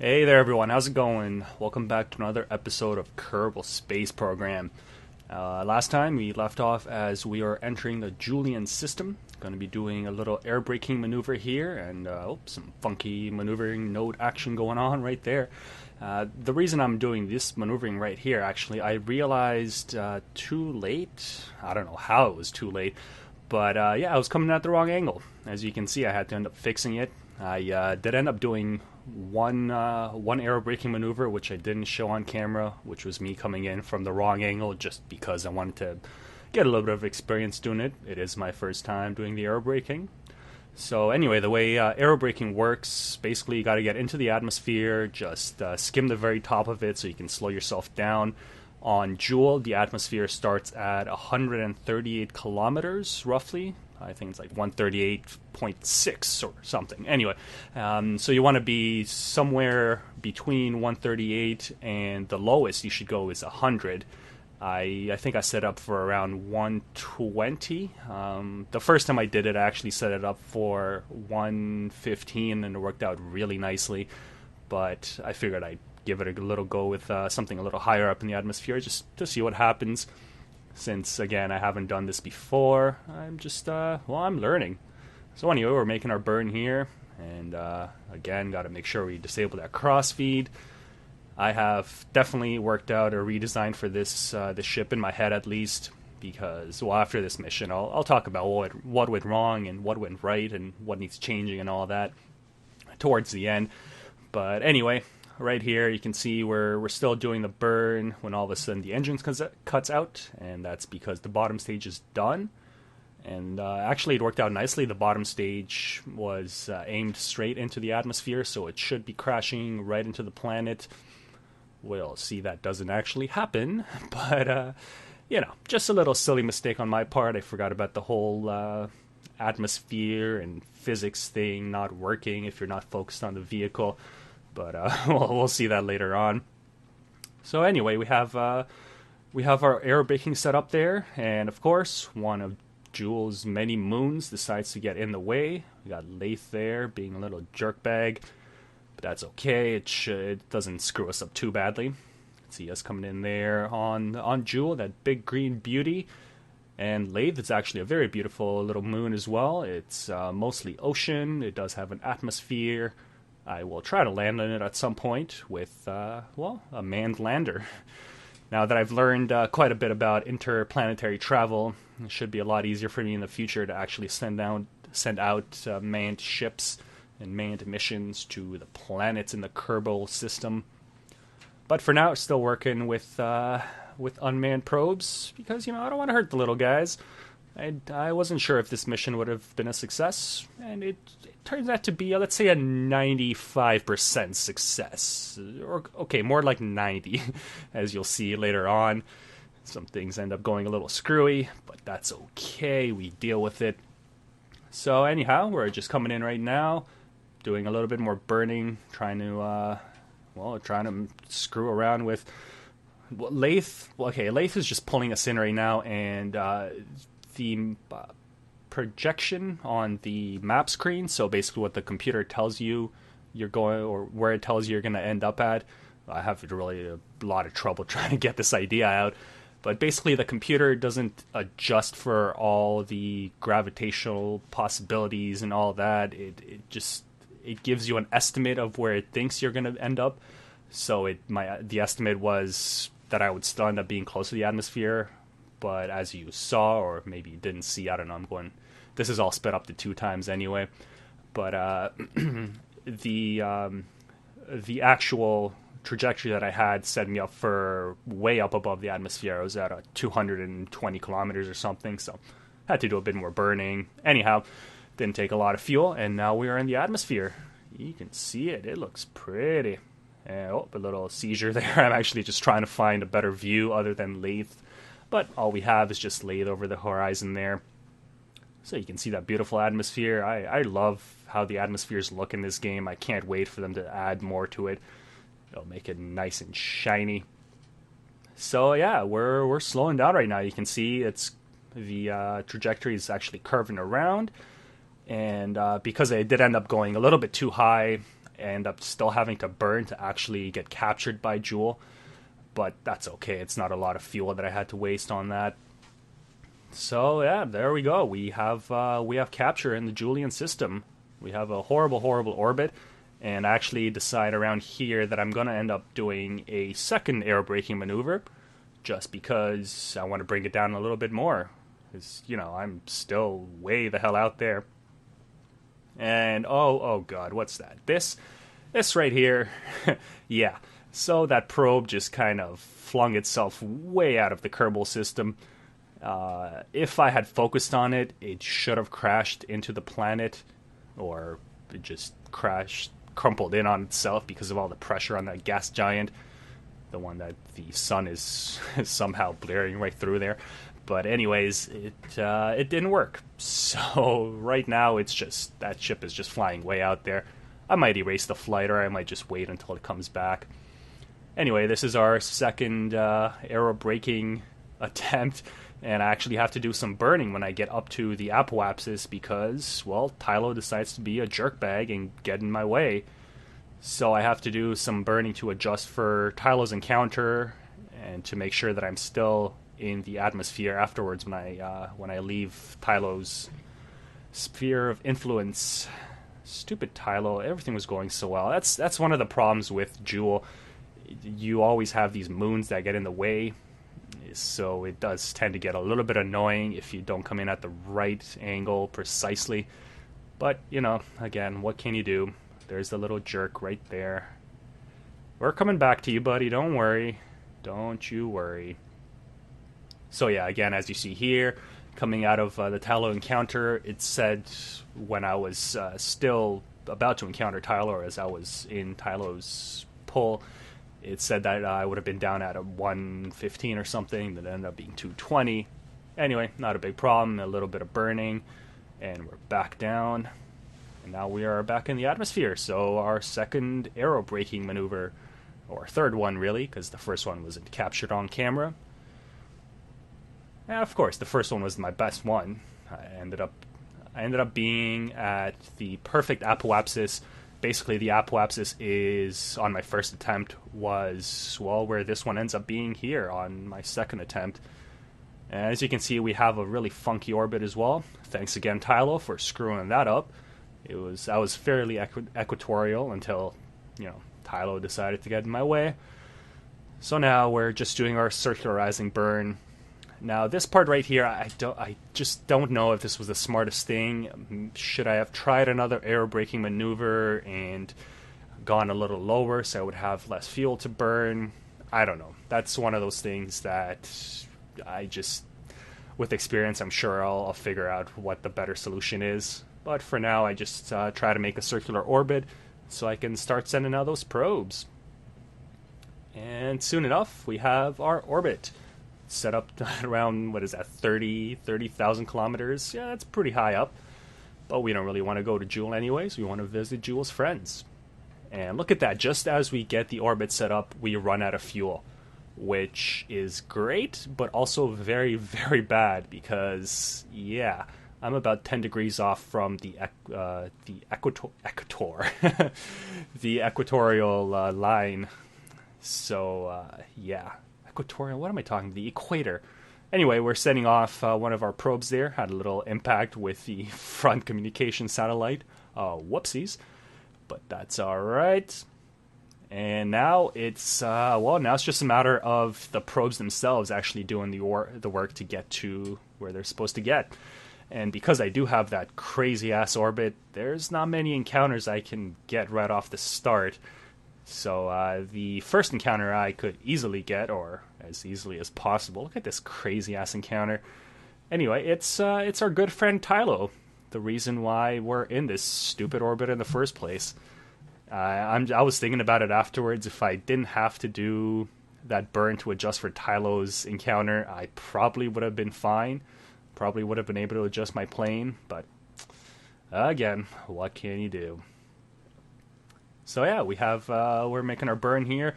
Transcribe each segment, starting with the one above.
Hey there, everyone. How's it going? Welcome back to another episode of Kerbal Space Program. Last time we left off as we are entering the Julian system. Going to be doing a little air braking maneuver here, and some funky maneuvering node action going on right there. The reason I'm doing this maneuvering right here, actually, I realized too late. I don't know how it was too late, but yeah, I was coming at the wrong angle. As you can see, I had to end up fixing it. I did end up doing one aero braking maneuver, which I didn't show on camera, which was me coming in from the wrong angle, just because I wanted to get a little bit of experience doing it. It is my first time doing the aero braking. So anyway, the way aero braking works, basically you got to get into the atmosphere, just skim the very top of it so you can slow yourself down. On Jool, the atmosphere starts at 138 kilometers, roughly. I think it's like 138.6 or something. Anyway, so you want to be somewhere between 138 and the lowest you should go is 100. I think I set up for around 120. The first time I did it, I actually set it up for 115, and it worked out really nicely. But I figured I'd give it a little go with something a little higher up in the atmosphere just to see what happens. Since, again, I haven't done this before, I'm just, I'm learning. So anyway, we're making our burn here, and again, got to make sure we disable that crossfeed. I have definitely worked out a redesign for this ship in my head, at least, because, well, after this mission, I'll talk about what went wrong and what went right and what needs changing and all that towards the end. But anyway, right here you can see we're still doing the burn when all of a sudden the engine cuts out, and that's because the bottom stage is done. And actually it worked out nicely. The bottom stage was aimed straight into the atmosphere, so it should be crashing right into the planet. We'll see that doesn't actually happen, but just a little silly mistake on my part. I forgot about the whole atmosphere and physics thing not working if you're not focused on the vehicle. But we'll see that later on. So anyway, we have our aero braking set up there, and of course, one of Jool's many moons decides to get in the way. We got Nauthy there being a little jerkbag, but that's okay. It doesn't screw us up too badly. See us coming in there on Jool, that big green beauty. And Nauthy is actually a very beautiful little moon as well. It's mostly ocean. It does have an atmosphere. I will try to land on it at some point with, a manned lander. Now that I've learned quite a bit about interplanetary travel, it should be a lot easier for me in the future to actually send out manned ships and manned missions to the planets in the Kerbal system. But for now, still working with unmanned probes because, I don't want to hurt the little guys. I wasn't sure if this mission would have been a success, and it turns out to be, let's say, a 95% success. Or, okay, more like 90, as you'll see later on. Some things end up going a little screwy, but that's okay. We deal with it. So anyhow, we're just coming in right now, doing a little bit more burning, trying to screw around with Nauthy. Okay, Nauthy is just pulling us in right now, and the projection on the map screen, so basically what the computer tells you you're going, or where it tells you you're going to end up at. I have really a lot of trouble trying to get this idea out, but basically the computer doesn't adjust for all the gravitational possibilities and all that. It gives you an estimate of where it thinks you're going to end up. So the estimate was that I would still end up being close to the atmosphere, but as you saw, or maybe you didn't see, I don't know, this is all sped up to 2 times anyway, but the actual trajectory that I had set me up for way up above the atmosphere. I was at 220 kilometers or something, so had to do a bit more burning. Anyhow, didn't take a lot of fuel, and now we are in the atmosphere. You can see it. It looks pretty. A little seizure there. I'm actually just trying to find a better view other than Nauthy, but all we have is just Nauthy over the horizon there. So you can see that beautiful atmosphere. I love how the atmospheres look in this game. I can't wait for them to add more to it. It'll make it nice and shiny. So yeah, we're slowing down right now. You can see the trajectory is actually curving around, and because I did end up going a little bit too high, I end up still having to burn to actually get captured by Jool. But that's okay. It's not a lot of fuel that I had to waste on that. So yeah, there we go. We have capture in the Julian system. We have a horrible, horrible orbit, and I actually decide around here that I'm going to end up doing a second aerobraking maneuver, just because I want to bring it down a little bit more. Because, you know, I'm still way the hell out there. And oh god, what's that? This right here, yeah. So that probe just kind of flung itself way out of the Kerbal system. If I had focused on it, it should have crashed into the planet, or it just crumpled in on itself because of all the pressure on that gas giant, the one that the sun is somehow blaring right through there. But anyways, it didn't work. So right now it's just, that ship is just flying way out there. I might erase the flight, or I might just wait until it comes back. Anyway, this is our second aero braking attempt, and I actually have to do some burning when I get up to the apoapsis because, well, Tylo decides to be a jerkbag and get in my way. So I have to do some burning to adjust for Tylo's encounter and to make sure that I'm still in the atmosphere afterwards when I leave Tylo's sphere of influence. Stupid Tylo, everything was going so well. That's one of the problems with Jool. You always have these moons that get in the way, so it does tend to get a little bit annoying if you don't come in at the right angle precisely. But, you know, again, what can you do? There's the little jerk right there. We're coming back to you, buddy. Don't worry. Don't you worry. So yeah, again, as you see here, coming out of the Tylo encounter, it said when I was still about to encounter Tylo, or as I was in Tylo's pull, it said that I would have been down at a 115 or something, that ended up being 220. Anyway, not a big problem, a little bit of burning, and we're back down. And now we are back in the atmosphere, so our second aero braking maneuver, or third one really, because the first one wasn't captured on camera. And of course, the first one was my best one. I ended up being at the perfect apoapsis. Basically, the apoapsis is, on my first attempt, was, well, where this one ends up being here on my second attempt. And as you can see, we have a really funky orbit as well. Thanks again, Tylo, for screwing that up. I was fairly equatorial until, you know, Tylo decided to get in my way. So now we're just doing our circularizing burn. Now, this part right here, I just don't know if this was the smartest thing. Should I have tried another aerobraking maneuver and gone a little lower so I would have less fuel to burn? I don't know. That's one of those things that I just, with experience, I'm sure I'll figure out what the better solution is. But for now, I just try to make a circular orbit so I can start sending out those probes. And soon enough, we have our orbit set up around, what is that, 30,000 kilometers. Yeah, that's pretty high up, but we don't really want to go to Jool anyways. We want to visit Jool's friends. And look at that, just as we get the orbit set up, we run out of fuel, which is great, but also very, very bad because, yeah, I'm about 10 degrees off from the the equatorial line. So, yeah. Equatorial, what am I talking? The equator. Anyway, we're setting off one of our probes there. Had a little impact with the front communication satellite. Whoopsies. But that's alright. And now it's, now it's just a matter of the probes themselves actually doing the work to get to where they're supposed to get. And because I do have that crazy-ass orbit, there's not many encounters I can get right off the start. So the first encounter I could easily get, or as easily as possible. Look at this crazy-ass encounter. Anyway, it's our good friend Tylo, the reason why we're in this stupid orbit in the first place. I was thinking about it afterwards. If I didn't have to do that burn to adjust for Tylo's encounter, I probably would have been fine. Probably would have been able to adjust my plane, but again, what can you do? So yeah, we're making our burn here,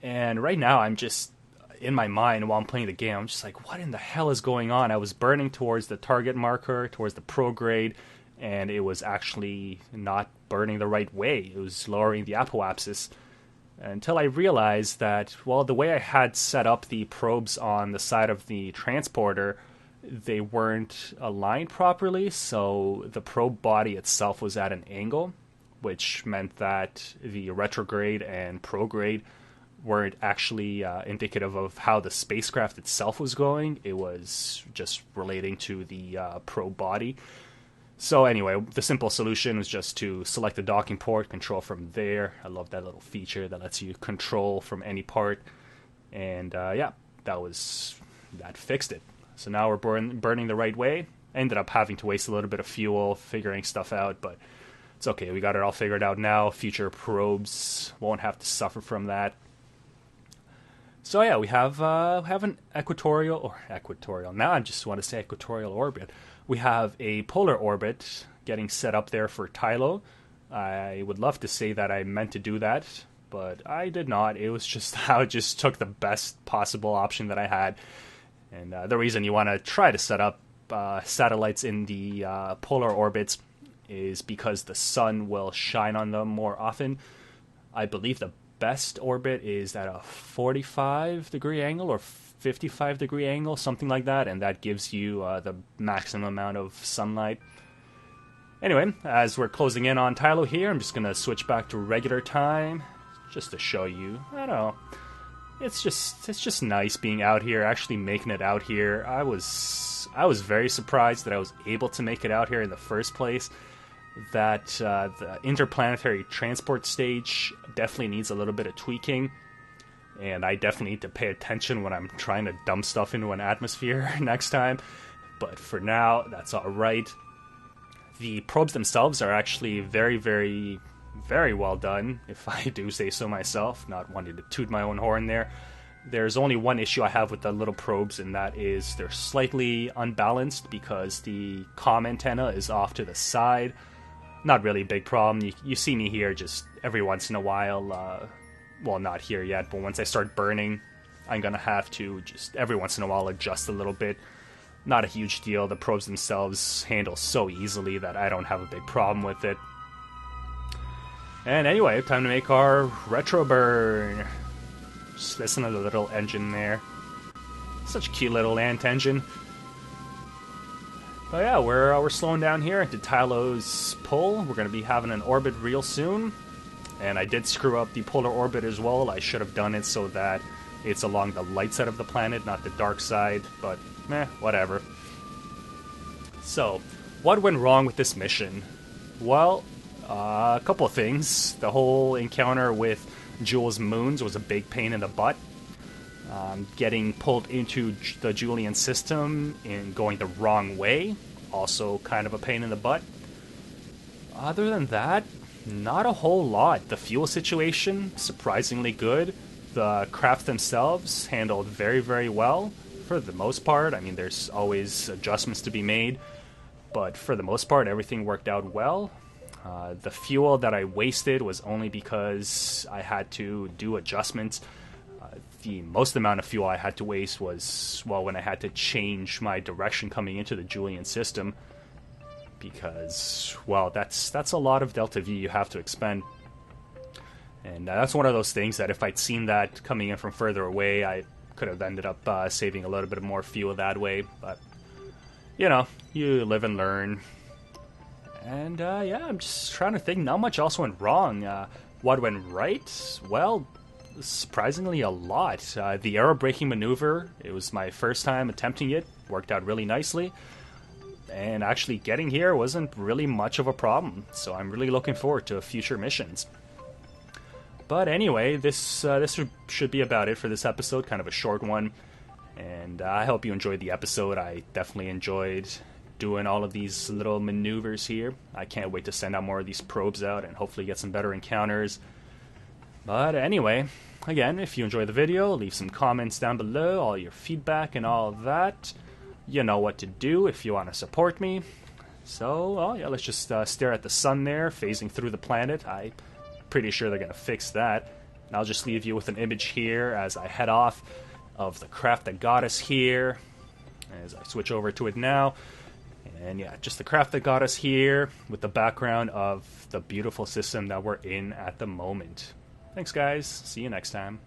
and right now I'm just, in my mind while I'm playing the game, I'm just like, what in the hell is going on? I was burning towards the target marker, towards the prograde, and it was actually not burning the right way. It was lowering the apoapsis. Until I realized that, well, the way I had set up the probes on the side of the transporter, they weren't aligned properly, so the probe body itself was at an angle, which meant that the retrograde and prograde weren't actually indicative of how the spacecraft itself was going. It was just relating to the probe body. So anyway, the simple solution was just to select the docking port, control from there. I love that little feature that lets you control from any part. And yeah, that fixed it. So now we're burning the right way. Ended up having to waste a little bit of fuel figuring stuff out, but it's okay. We got it all figured out now. Future probes won't have to suffer from that. So yeah, we have an equatorial. Now I just want to say equatorial orbit. We have a polar orbit getting set up there for Tylo. I would love to say that I meant to do that, but I did not. It was just I just took the best possible option that I had. And the reason you want to try to set up satellites in the polar orbits is because the sun will shine on them more often. I believe the best orbit is at a 45-degree angle or 55-degree angle, something like that, and that gives you the maximum amount of sunlight. Anyway, as we're closing in on Tylo here, I'm just going to switch back to regular time just to show you. I don't know. It's just nice being out here, actually making it out here. I was very surprised that I was able to make it out here in the first place. That the interplanetary transport stage definitely needs a little bit of tweaking, and I definitely need to pay attention when I'm trying to dump stuff into an atmosphere next time. But for now, that's all right. The probes themselves are actually very, very, very well done, if I do say so myself, not wanting to toot my own horn there. There's only one issue I have with the little probes, and that is they're slightly unbalanced because the comm antenna is off to the side. Not really a big problem. You see me here just every once in a while. Well, not here yet, but once I start burning, I'm going to have to just every once in a while adjust a little bit. Not a huge deal. The probes themselves handle so easily that I don't have a big problem with it. And anyway, time to make our retro burn. Just listen to the little engine there. Such a cute little ant engine. But yeah, we're slowing down here into Tylo's pull. We're going to be having an orbit real soon. And I did screw up the polar orbit as well. I should have done it so that it's along the light side of the planet, not the dark side. But, whatever. So, what went wrong with this mission? Well, a couple of things. The whole encounter with Jool's moons was a big pain in the butt. Getting pulled into the Julian system and going the wrong way, also kind of a pain in the butt. Other than that, not a whole lot. The fuel situation, surprisingly good. The craft themselves handled very, very well for the most part. I mean, there's always adjustments to be made, but for the most part, everything worked out well. The fuel that I wasted was only because I had to do adjustments. The most amount of fuel I had to waste was, well, when I had to change my direction coming into the Julian system, because, well, that's a lot of delta V you have to expend. And that's one of those things that if I'd seen that coming in from further away, I could have ended up saving a little bit more fuel that way. But, you know, you live and learn. And, yeah, I'm just trying to think. Not much else went wrong. What went right? Well, surprisingly a lot. The Aero Braking maneuver, it was my first time attempting it. Worked out really nicely. And actually getting here wasn't really much of a problem. So I'm really looking forward to future missions. But anyway, this should be about it for this episode. Kind of a short one. And I hope you enjoyed the episode. I definitely enjoyed doing all of these little maneuvers here. I can't wait to send out more of these probes out and hopefully get some better encounters. But anyway, again, if you enjoyed the video, leave some comments down below, all your feedback and all of that. You know what to do if you want to support me. So, well, yeah, let's just stare at the sun there, phasing through the planet. I'm pretty sure they're going to fix that. And I'll just leave you with an image here as I head off of the craft that got us here, as I switch over to it now. And yeah, just the craft that got us here with the background of the beautiful system that we're in at the moment. Thanks, guys. See you next time.